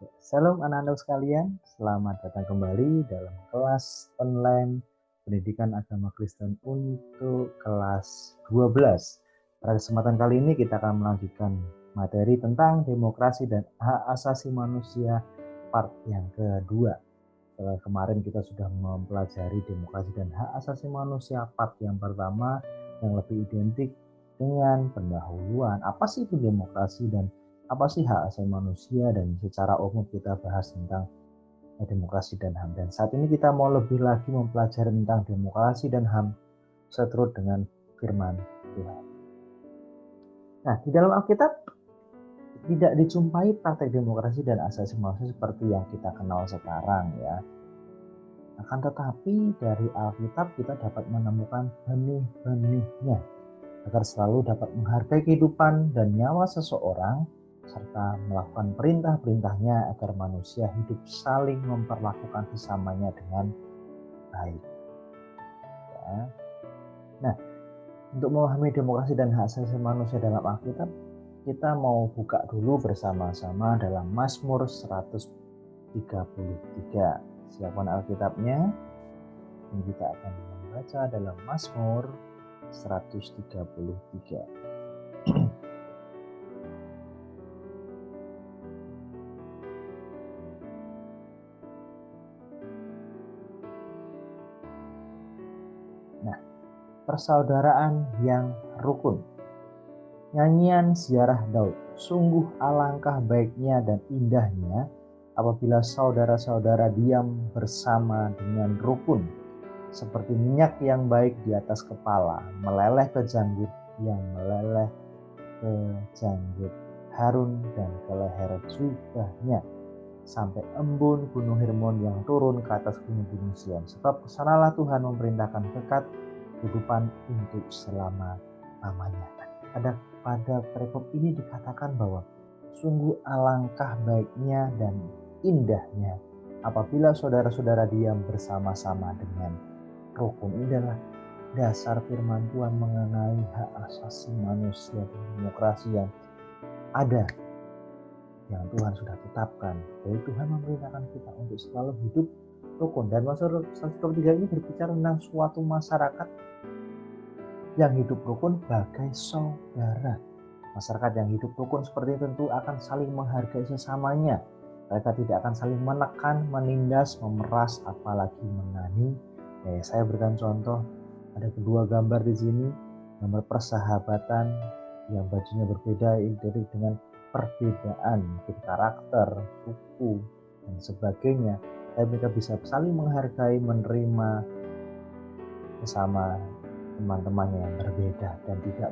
Salam anak-anak sekalian, selamat datang kembali dalam kelas online Pendidikan Agama Kristen untuk kelas 12. Pada kesempatan kali ini kita akan melanjutkan materi tentang demokrasi dan hak asasi manusia part yang kedua. Setelah kemarin kita sudah mempelajari demokrasi dan hak asasi manusia part yang pertama yang lebih identik dengan pendahuluan. Apa sih itu demokrasi dan apa sih hak asasi manusia, dan secara umum kita bahas tentang demokrasi dan HAM. Dan saat ini kita mau lebih lagi mempelajari tentang demokrasi dan HAM seturut dengan firman Tuhan. Nah, di dalam Alkitab tidak dijumpai praktek demokrasi dan asasi manusia seperti yang kita kenal sekarang ya. Akan tetapi dari Alkitab kita dapat menemukan benih-benihnya agar selalu dapat menghargai kehidupan dan nyawa seseorang serta melakukan perintah-perintahnya agar manusia hidup saling memperlakukan sesamanya dengan baik. Ya. Nah, untuk memahami demokrasi dan hak asasi manusia dalam Alkitab, kita mau buka dulu bersama-sama dalam Mazmur 133. Siapkan Alkitabnya, dan kita akan membaca dalam Mazmur 133. Nah, persaudaraan yang rukun. Nyanyian ziarah Daud. Sungguh alangkah baiknya dan indahnya apabila saudara-saudara diam bersama dengan rukun, seperti minyak yang baik di atas kepala, meleleh ke janggut, yang meleleh ke janggut Harun dan ke leher jubahnya, sampai embun gunung Hermon yang turun ke atas gunung-gunung Sion. Sebab kesanalah Tuhan memerintahkan berkat kehidupan untuk selama-lamanya. Pada perikop ini dikatakan bahwa sungguh alangkah baiknya dan indahnya apabila saudara-saudara diam bersama-sama dengan rukun. Ini adalah dasar firman Tuhan mengenai hak asasi manusia dan demokrasi yang ada, yang Tuhan sudah tetapkan. Jadi Tuhan memerintahkan kita untuk selalu hidup rukun. Dan Mazmur 133 ini berbicara tentang suatu masyarakat yang hidup rukun bagai saudara. Masyarakat yang hidup rukun seperti itu tentu akan saling menghargai sesamanya. Mereka tidak akan saling menekan, menindas, memeras, apalagi mengani. Saya berikan contoh, ada kedua gambar di sini, gambar persahabatan yang bajunya berbeda, identik dengan perbedaan mungkin karakter, suku, dan sebagainya. Tapi mereka bisa saling menghargai, menerima sesama teman-temannya yang berbeda dan tidak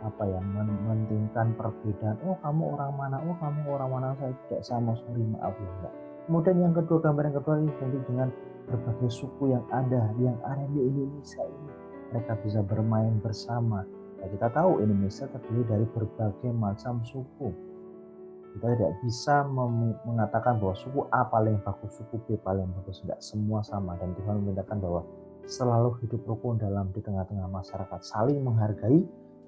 mementingkan perbedaan. Oh, kamu orang mana? Oh, kamu orang mana? Saya tidak sama, sorry, maaf ya enggak. Kemudian yang kedua, gambar yang kedua ini identik dengan berbagai suku yang ada di Indonesia ini. Mereka bisa bermain bersama. Nah, kita tahu Indonesia terdiri dari berbagai macam suku. Kita tidak bisa mengatakan bahwa suku A paling bagus, suku B paling bagus. Tidak, semua sama. Dan Tuhan memerintahkan bahwa selalu hidup rukun dalam di tengah-tengah masyarakat, saling menghargai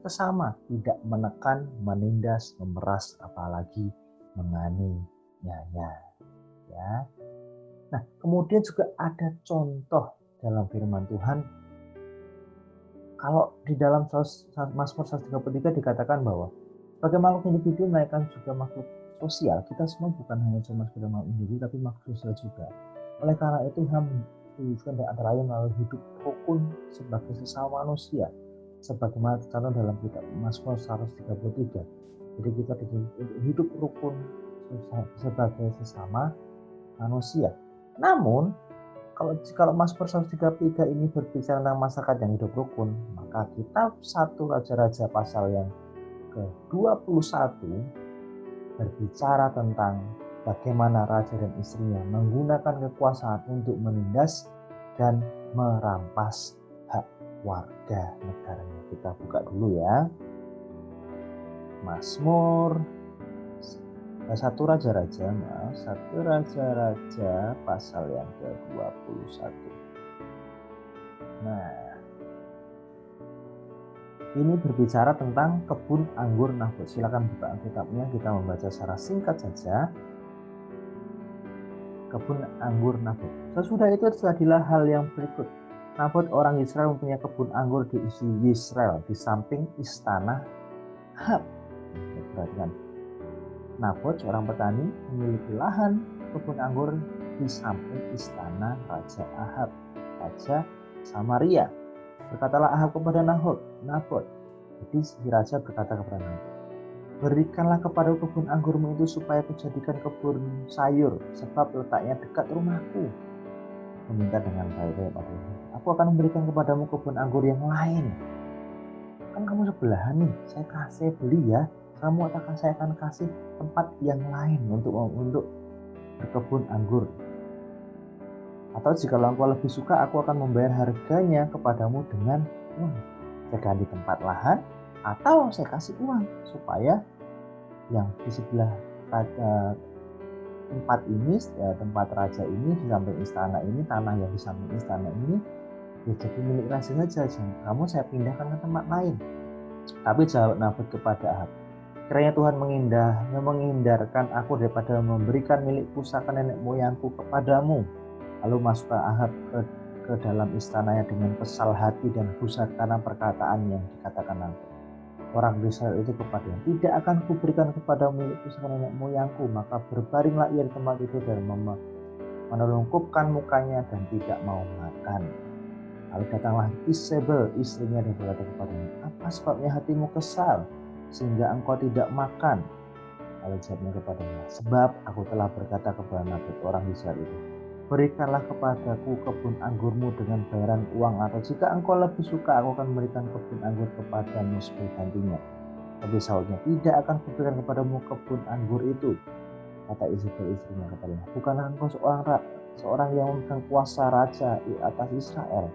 sesama, tidak menekan, menindas, memeras, apalagi menganiaya. Ya. Nah, kemudian juga ada contoh dalam firman Tuhan. Kalau di dalam Mazmur 133 dikatakan bahwa sebagai makhluk individu mereka juga makhluk sosial. Kita semua bukan hanya cuma sekedar makhluk individu, tapi makhluk sosial juga. Oleh karena itu HAM diwujudkan antara lain melalui hidup rukun sebagai sesama manusia, sebagaimana tercantum dalam kitab Mazmur 133. Jadi kita hidup rukun sebagai sesama manusia. Namun kalau Mazmur 133 ini berbicara tentang masyarakat yang hidup rukun, maka kitab 1 Raja-Raja pasal yang ke-21 berbicara tentang bagaimana raja dan istrinya menggunakan kekuasaan untuk menindas dan merampas hak warga negaranya. Kita buka dulu ya. Mazmur 1 Raja-Raja pasal yang ke-21. Nah, ini berbicara tentang kebun anggur Nabot. Silakan buka Alkitabnya, kita membaca secara singkat saja. kebun anggur Nabot. Sesudah itu terjadilah hal yang berikut. Nabot orang Israel mempunyai kebun anggur di Israel di samping istana Ahab. Perhatikan, Nabot seorang petani memiliki lahan kebun anggur di samping istana Raja Ahab, Raja Samaria. Berkatalah Ahab kepada Nabot. Jadi si raja berkata kepada Nabot, berikanlah kepada kebun anggurmu itu supaya kujadikan kebun sayur, sebab letaknya dekat rumahku. Meminta dengan baik-baik pada Tuhan. Aku akan memberikan kepadamu kebun anggur yang lain. Kan kamu sebelahan nih, saya kasih beli ya. Kamu saya akan kasih tempat yang lain untuk berkebun anggur. Atau jika engkau lebih suka, aku akan membayar harganya kepadamu dengan uang. Saya ganti tempat lahan, atau saya kasih uang supaya yang di sebelah tempat ini, tempat raja ini di samping istana ini, tanah yang di samping istana ini ya jadi milik raja saja. Kamu saya pindahkan ke tempat lain. Tapi jawab Nabot kepada Ahab, kiranya Tuhan menghindarkan aku daripada memberikan milik pusaka nenek moyangku kepadamu. Lalu masuklah Ahab ke dalam istananya dengan kesal hati dan gusar karena perkataan yang dikatakan Nabot orang Israel itu kepadanya, tidak akan kuberikan kepada milik pusaka nenek moyangku. Maka berbaringlah ia di tempat itu dan menelungkupkan mukanya dan tidak mau makan. Lalu datanglah Isabel istrinya dan berkata kepadanya, apa sebabnya hatimu kesal sehingga engkau tidak makan? Lalu jawabnya kepadanya, sebab aku telah berkata kepada Nabot orang Israel itu, berikanlah kepadaku kebun anggurmu dengan bayaran uang, atau jika engkau lebih suka, aku akan memberikan kebun anggur kepadamu sebagai gantinya. Tapi sahutnya, tidak akan kuberikan kepadamu kebun anggur itu. Kata Isabel istrinya kepadanya, bukanlah engkau seorang yang memegang kuasa raja atas Israel?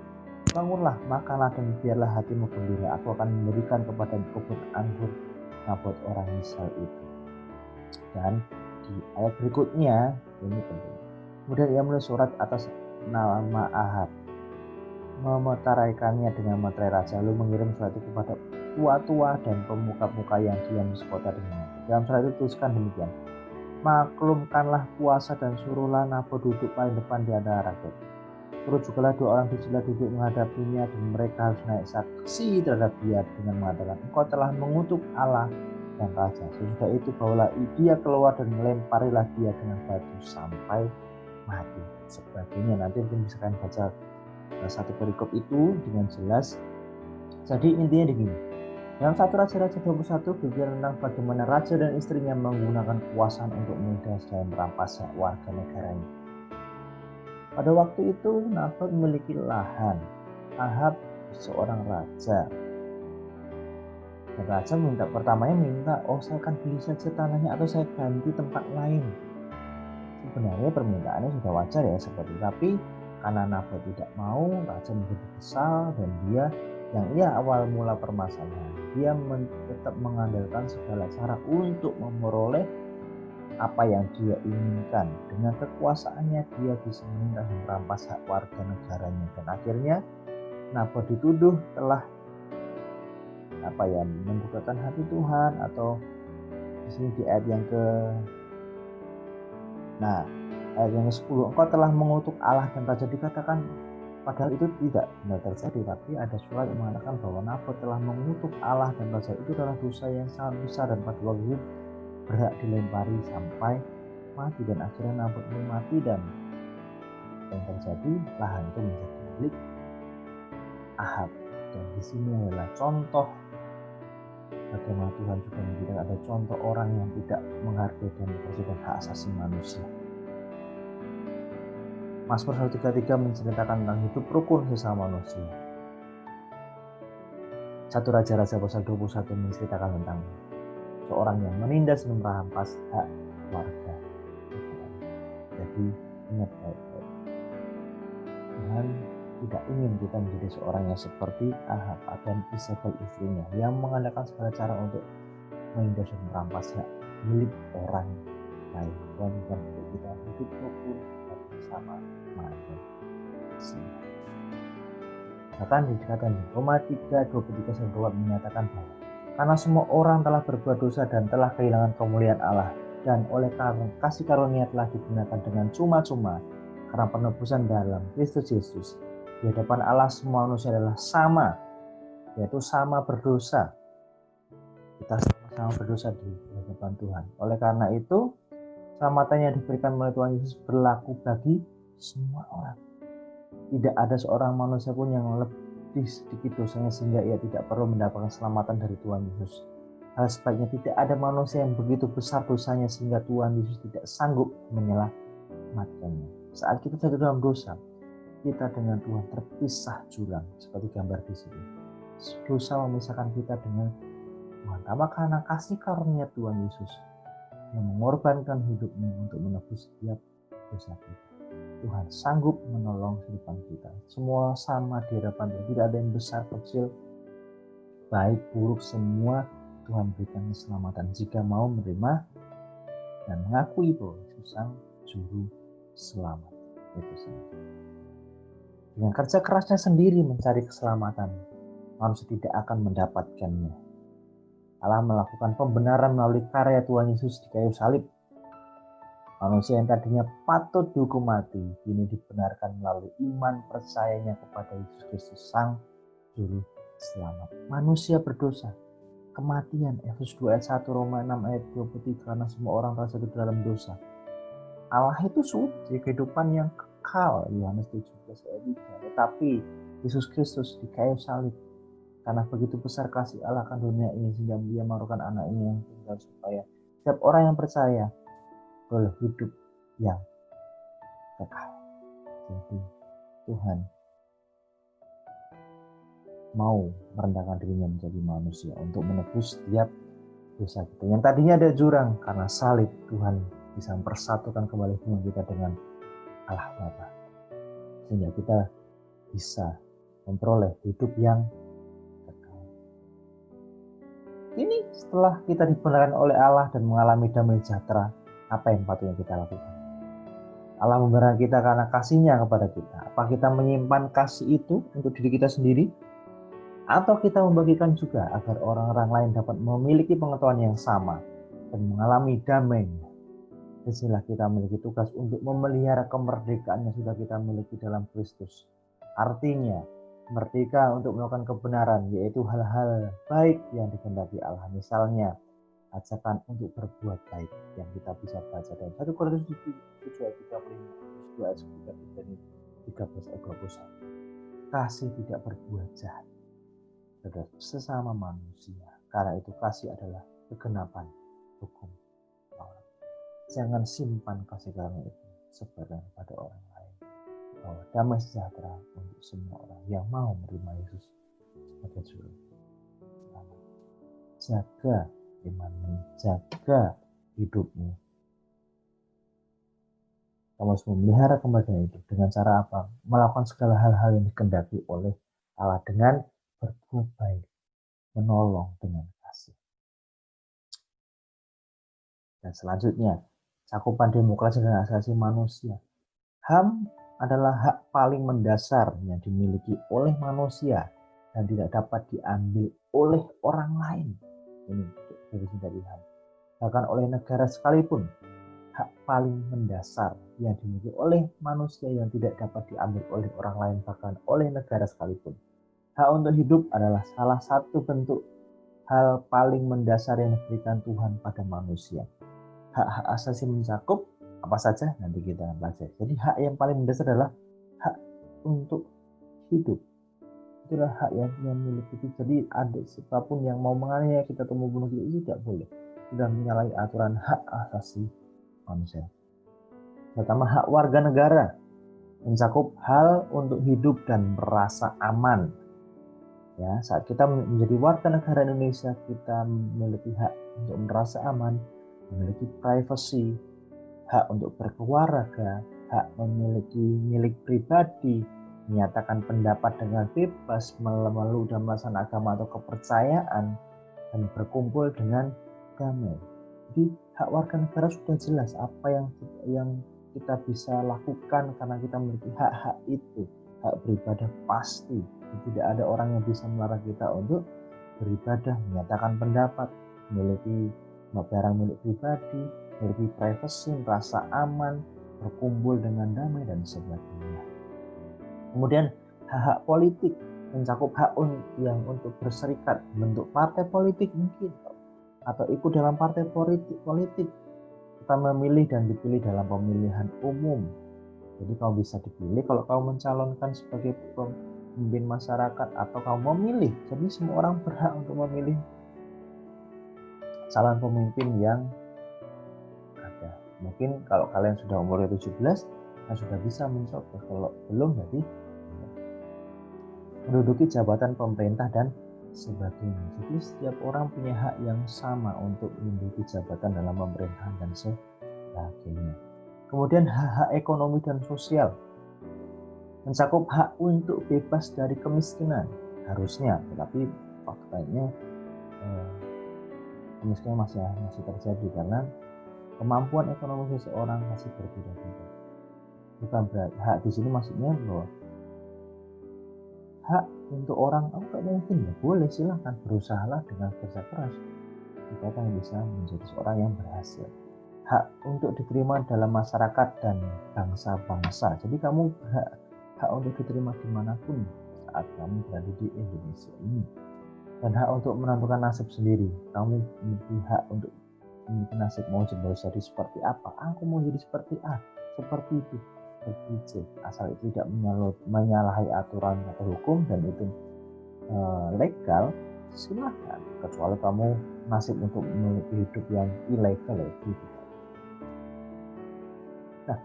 Bangunlah, makanlah, dan biarlah hatimu gembira. Aku akan memberikan kepada kebun anggur Nabot orang Israel itu. Dan di ayat berikutnya, ini penting. Kemudian ia menulis surat atas nama Ahab, memeteraikannya dengan materai raja, lalu mengirim surat itu kepada tua-tua dan pemuka-pemuka yang diam di sekota dengannya. Dalam surat itu tuliskan demikian, maklumkanlah puasa dan suruhlah Nabot duduk paling depan di antara rakyat. Suruh jugalah dua orang dijela duduk menghadapinya, dan mereka harus naik saksi terhadap dia dengan mengatakan, engkau telah mengutuk Allah dan raja. Sesudah itu bawalah dia keluar dan melemparilah dia dengan batu sampai mati. Sebagainya nanti mungkin bisa kalian baca satu perikop itu dengan jelas. Jadi intinya begini, dalam 1 Raja-Raja 21 berbicara tentang bagaimana raja dan istrinya menggunakan kekuasaan untuk menindas dan merampas warga negaranya. Pada waktu itu Nabot memiliki lahan, Ahab seorang raja. Dan raja minta, saya akan beli saja tanahnya atau saya ganti tempat lain. Sebenarnya permintaannya sudah wajar ya seperti itu, tapi karena Nabot tidak mau, raja menjadi kesal dan dia yang awal mula permasalahan, dia tetap mengandalkan segala cara untuk memperoleh apa yang dia inginkan. Dengan kekuasaannya dia bisa menindas dan merampas hak warga negaranya, dan akhirnya Nabot dituduh telah mendukakan hati Tuhan, atau di sini di ayat yang ayat yang ke-10, engkau telah mengutuk Allah dan raja, dikatakan padahal itu tidak benar terjadi, tapi ada surat yang mengatakan bahwa Nabot telah mengutuk Allah dan raja. Itu adalah dosa yang sangat besar dan pada waktu itu berhak dilempari sampai mati, dan akhirnya Nabot mati, dan yang terjadi lahan itu menjadi milik Ahab. Dan di sini adalah contoh bagaimana Tuhan juga menjadikan ada contoh orang yang tidak menghargai demokrasi dan hak asasi manusia. Mazmur 133 menceritakan tentang hidup rukun sesama manusia. 1 Raja-Raja pasal 21 menceritakan tentang seorang yang menindas dan merampas hak warga. Jadi ingat baik-baik, Tuhan tidak ingin kita menjadi seorang yang seperti Ahab dan Isabel istrinya, yang mengandalkan segala cara untuk menindas dan merampas hak milik orang lain. Dan untuk kita hidup rukun bersama manusia. Bahkan dikatakan di Roma 3:23 menyatakan bahwa karena semua orang telah berbuat dosa dan telah kehilangan kemuliaan Allah, dan oleh karena kasih karunia telah digunakan dengan cuma-cuma karena penebusan dalam Kristus Yesus. Di hadapan Allah semua manusia adalah sama, yaitu sama berdosa. Kita sama-sama berdosa di hadapan Tuhan. Oleh karena itu, keselamatan yang diberikan oleh Tuhan Yesus berlaku bagi semua orang. Tidak ada seorang manusia pun yang lebih sedikit dosanya sehingga ia tidak perlu mendapatkan keselamatan dari Tuhan Yesus. Hal sebaliknya, tidak ada manusia yang begitu besar dosanya sehingga Tuhan Yesus tidak sanggup menyelamatkannya. Saat kita jatuh dalam dosa, kita dengan Tuhan terpisah jurang seperti gambar di sini. Dosa memisahkan kita dengan Tuhan. Karena kasih karunia Tuhan Yesus yang mengorbankan hidupnya untuk menebus setiap dosa kita. Tuhan sanggup menolong kehidupan kita. Semua sama di hadapan Tuhan. Tidak ada yang besar kecil, baik buruk, semua Tuhan berikan keselamatan jika mau menerima dan mengakui bahwa Yesus sang juru selamat. Itu saja. Dengan kerja kerasnya sendiri mencari keselamatan, manusia tidak akan mendapatkannya. Allah melakukan pembenaran melalui karya Tuhan Yesus di kayu salib. Manusia yang tadinya patut dihukum mati, kini dibenarkan melalui iman percayanya kepada Yesus Kristus, Sang Juru Selamat. Manusia berdosa, kematian, Efesus 2 ayat 1, Roma 6 ayat 23, karena semua orang telah jatuh dalam dosa. Allah itu suci, kehidupan yang kekal, Yohanes 17 ayat 3. Tetapi Yesus Kristus di kayu salib, karena begitu besar kasih Allah akan dunia ini sehingga Dia merupakan anaknya yang tunggal supaya setiap orang yang percaya boleh hidup yang kekal. Jadi Tuhan mau merendahkan dirinya menjadi manusia untuk menebus setiap dosa kita. Yang tadinya ada jurang, karena salib Tuhan bisa mempersatukan kembali hubungan kita dengan Allah Bapa. Sehingga kita bisa memperoleh hidup yang kekal. Ini setelah kita dibenarkan oleh Allah dan mengalami damai sejahtera, apa yang patutnya kita lakukan? Allah membenarkan kita karena kasih-Nya kepada kita. Apa kita menyimpan kasih itu untuk diri kita sendiri? Atau kita membagikan juga agar orang-orang lain dapat memiliki pengetahuan yang sama dan mengalami damai. Disinilah kita memiliki tugas untuk memelihara kemerdekaan yang sudah kita miliki dalam Kristus. Artinya, merdeka untuk melakukan kebenaran, yaitu hal-hal baik yang dikehendaki Allah. Misalnya, ajakan untuk berbuat baik yang kita bisa baca dalam 1 Korintus 7 ayat 35, 2 ayat 13 ayat 21. Kasih tidak berbuat jahat terhadap sesama manusia, karena itu kasih adalah kegenapan hukum Allah. Jangan simpan kasih karunia itu sebarkan pada orang lain, bahwa damai sejahtera untuk semua orang yang mau menerima Yesus sebagai juru selamat. Jaga imanmu, jaga hidupmu. Kamu harus memelihara kemerdekaan itu dengan cara apa? Melakukan segala hal-hal yang dikehendaki oleh Allah dengan berbuat baik, menolong dengan kasih. Dan selanjutnya, cakupan demokrasi dan hak asasi manusia. HAM adalah hak paling mendasar yang dimiliki oleh manusia dan tidak dapat diambil oleh orang lain. Ini definisi dari HAM. Bahkan oleh negara sekalipun, hak paling mendasar yang dimiliki oleh manusia yang tidak dapat diambil oleh orang lain, bahkan oleh negara sekalipun. Hak untuk hidup adalah salah satu bentuk hal paling mendasar yang diberikan Tuhan pada manusia. Hak-hak asasi mencakup apa saja, nanti kita belajar. Jadi hak yang paling mendasar adalah hak untuk hidup. Itulah hak yang dimiliki. Jadi ada siapapun yang mau menganiaya kita atau membunuh kita itu tidak boleh. Sudah menyalahi aturan hak asasi manusia. Pertama, hak warga negara mencakup hal untuk hidup dan merasa aman. Ya, saat kita menjadi warga negara Indonesia, kita memiliki hak untuk merasa aman, memiliki privacy, hak untuk berkeluarga, hak memiliki milik pribadi, menyatakan pendapat dengan bebas, memeluk dan melaksanakan agama atau kepercayaan, dan berkumpul dengan damai. Jadi hak warga negara sudah jelas apa yang kita bisa lakukan karena kita memiliki hak-hak itu. Hak beribadah pasti, tidak ada orang yang bisa melarang kita untuk beribadah, menyatakan pendapat, memiliki barang milik pribadi, memiliki privasi, merasa aman, berkumpul dengan damai dan sebagainya. Kemudian hak-hak politik mencakup hak yang untuk berserikat, bentuk partai politik mungkin, atau ikut dalam partai politik. Kita memilih dan dipilih dalam pemilihan umum. Jadi kamu bisa dipilih kalau kamu mencalonkan sebagai pemimpin masyarakat atau kamu memilih. Jadi semua orang berhak untuk memilih calon pemimpin yang ada. Mungkin kalau kalian sudah umur 17, kalian sudah bisa mencoblos. Kalau belum, jadi menduduki jabatan pemerintah dan sebagainya. Jadi setiap orang punya hak yang sama untuk menduduki jabatan dalam pemerintahan dan sebagainya. Kemudian hak-hak ekonomi dan sosial mencakup hak untuk bebas dari kemiskinan harusnya, tetapi faktanya kemiskinan masih terjadi karena kemampuan ekonomi seseorang masih berbeda-beda. Bukan berarti hak di sini maksudnya bahwa hak untuk orang nggak mungkin, ya boleh, silahkan berusahalah dengan kerja keras, kita akan bisa menjadi seorang yang berhasil. Hak untuk diterima dalam masyarakat dan bangsa-bangsa, jadi kamu hak untuk diterima dimanapun saat kamu berada di Indonesia ini. Dan hak untuk menentukan nasib sendiri, kamu memiliki hak untuk memiliki nasib, mau jadi seperti apa, aku mau jadi seperti A, seperti itu, seperti C, asal itu tidak menyalahi aturan atau hukum dan itu legal, silahkan, kecuali kamu nasib untuk memiliki hidup yang ilegal gitu. Nah,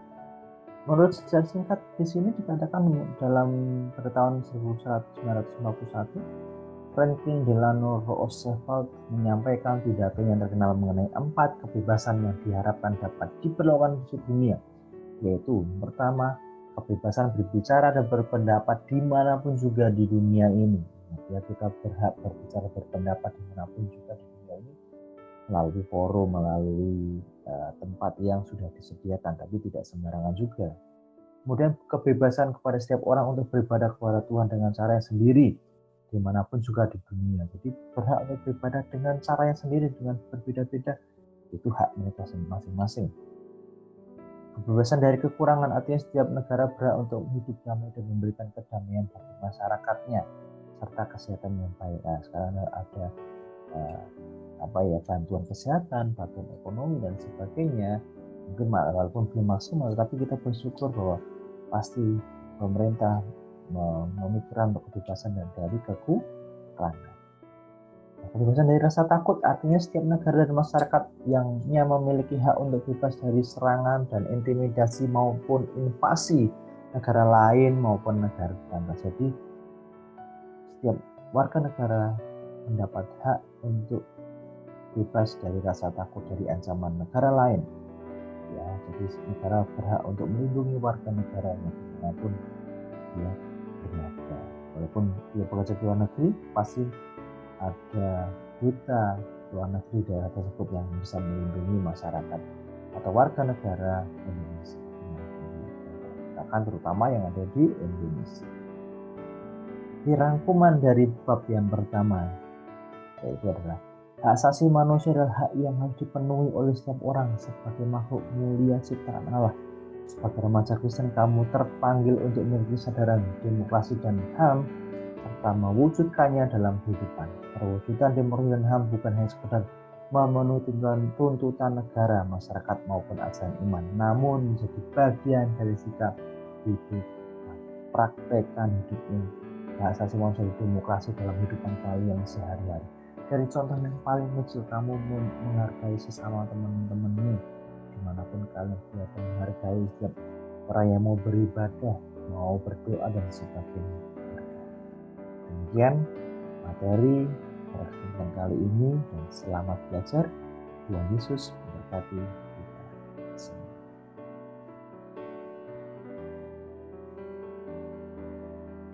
menurut sejarah singkat di sini dikatakan pada tahun 1951 Franklin Delano Roosevelt menyampaikan pidato yang terkenal mengenai 4 kebebasan yang diharapkan dapat diperlakukan di dunia, yaitu pertama, kebebasan berbicara dan berpendapat dimanapun juga di dunia ini. Ya, kita berhak berbicara berpendapat dimanapun juga di dunia ini melalui forum, melalui tempat yang sudah disediakan, tapi tidak sembarangan juga. Kemudian kebebasan kepada setiap orang untuk beribadah kepada Tuhan dengan cara yang sendiri dimanapun juga di dunia. Jadi berhak untuk beribadah dengan cara yang sendiri, dengan berbeda-beda, itu hak mereka masing-masing. Kebebasan dari kekurangan, artinya setiap negara berhak untuk hidup damai dan memberikan kedamaian bagi masyarakatnya serta kesehatan yang baik. Nah, sekarang ada bantuan kesehatan, bantuan ekonomi dan sebagainya. Mungkin walaupun belum maksimal, tapi kita bersyukur bahwa pasti pemerintah memikirkan untuk kebebasan dan dari kekurangan. Kebebasan dari rasa takut, artinya setiap negara dan masyarakat yang memiliki hak untuk bebas dari serangan dan intimidasi maupun invasi negara lain maupun negara tetangga. Jadi setiap warga negara mendapat hak untuk bebas dari rasa takut dari ancaman negara lain. Ya, jadi negara berhak untuk melindungi warga negaranya dimanapun dia berada. Walaupun dia bekerja di luar negeri, pasti ada duta luar negeri daerah tersebut yang bisa melindungi masyarakat atau warga negara Indonesia, bahkan terutama yang ada di Indonesia. Di rangkuman dari bab yang pertama, yaitu adalah hak asasi manusia adalah hak yang harus dipenuhi oleh setiap orang sebagai makhluk mulia ciptaan Allah. Sebagai remaja Kristen, kamu terpanggil untuk memiliki kesadaran demokrasi dan HAM serta mewujudkannya dalam kehidupan. Perwujudan demokrasi dan HAM bukan hanya sekedar memenuhi tuntutan negara, masyarakat maupun ajaran iman, namun menjadi bagian dari sikap hidup, praktekkan hidupnya hak asasi manusia demokrasi dalam kehidupan kalian sehari-hari. Dari contoh yang paling kecil, kamu menghargai sesama teman-temanmu dimanapun kalian berada, menghargai setiap orang yang mau beribadah, mau berdoa dan sebagainya. Demikian materi pertemuan kali ini dan selamat belajar. Tuhan Yesus memberkati.